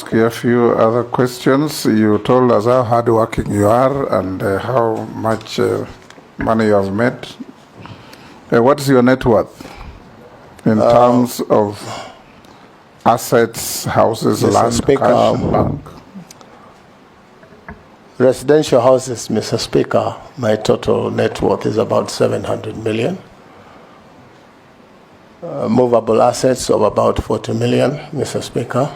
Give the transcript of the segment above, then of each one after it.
ask you a few other questions. You told us how hardworking you are and how much money you have made. What is your net worth in terms of assets, houses, land, cash, bank? Residential houses, Mr. Speaker, my total net worth is about 700 million. Movable assets of about 40 million, Mr. Speaker.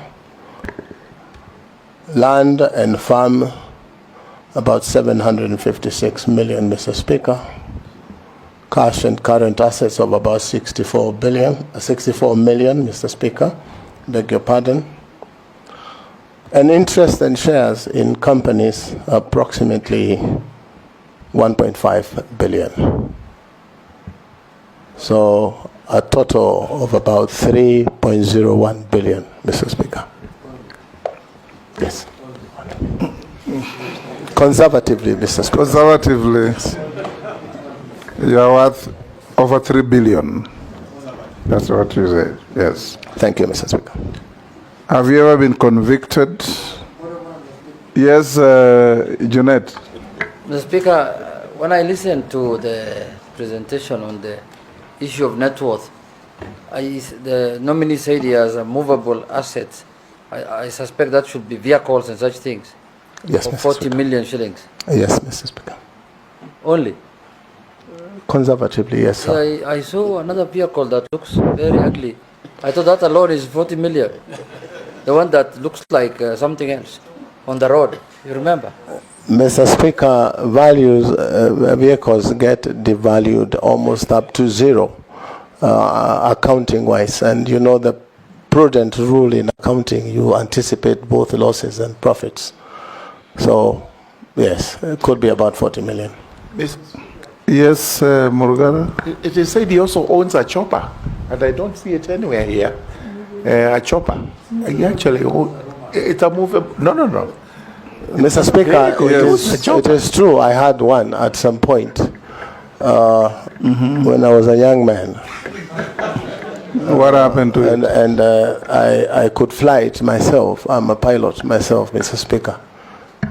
Land and farm, about 756 million, Mr. Speaker. Cash and current assets of about 64 million, Mr. Speaker. Beg your pardon. And interest and shares in companies, approximately 1.5 billion. So a total of about 3.01 billion, Mr. Speaker. Yes. Conservatively, Mr. Speaker. Conservatively, Yes. You are worth over 3 billion. That's what you said, yes. Thank you, Mr. Speaker. Have you ever been convicted? Yes, Jeanette. Mr. Speaker, when I listened to the presentation on the issue of net worth, the nominee said he has a movable assets. I suspect that should be vehicles and such things. Yes, for Mr. 40 Speaker. million shillings. Yes, Mr. Speaker. Only. Conservatively, yes, sir. Yeah, I saw another vehicle that looks very ugly. I thought that alone is 40 million. The one that looks like something else on the road. You remember? Mr. Speaker, vehicles get devalued almost up to zero, accounting-wise. And you know the prudent rule in accounting, you anticipate both losses and profits. So, yes, it could be about 40 million. Yes, Murugara? It is said he also owns a chopper, and I don't see it anywhere here. A chopper. He actually, it's a movable. No. Mr. Speaker, Yes. it is true. I had one at some point when I was a young man. What happened to it? And I could fly it myself. I'm a pilot myself, Mr. Speaker.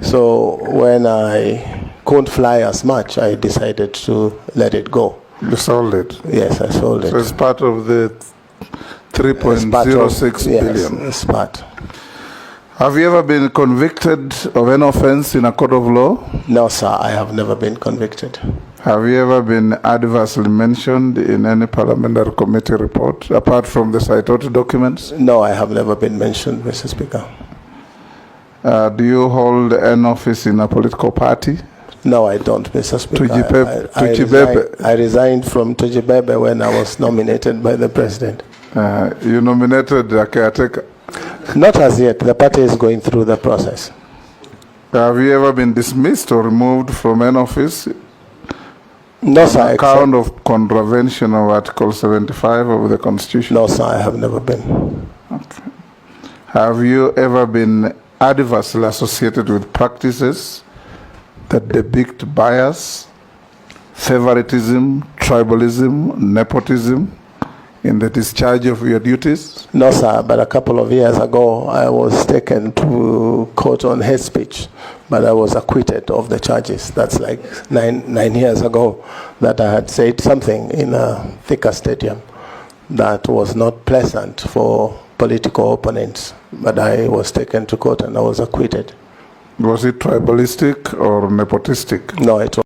So when I couldn't fly as much, I decided to let it go. You sold it? Yes, I sold it. So it's part of the 3.06 billion. Yes, it's part. Have you ever been convicted of an offense in a court of law? No, sir, I have never been convicted. Have you ever been adversely mentioned in any parliamentary committee report, apart from the cited documents? No, I have never been mentioned, Mr. Speaker. Do you hold an office in a political party? No, I don't, Mr. Speaker. I resigned from Tujibebe when I was nominated by the president. You nominated a caretaker? Not as yet. The party is going through the process. Have you ever been dismissed or removed from an office? No, sir. On account of contravention of Article 75 of the Constitution? No, sir, I have never been. Okay. Have you ever been adversely associated with practices that depict bias, favoritism, tribalism, nepotism in the discharge of your duties? No, sir, but a couple of years ago, I was taken to court on hate speech, but I was acquitted of the charges. That's like nine years ago that I had said something in a Thika stadium that was not pleasant for political opponents, but I was taken to court and I was acquitted. Was it tribalistic or nepotistic? No, it was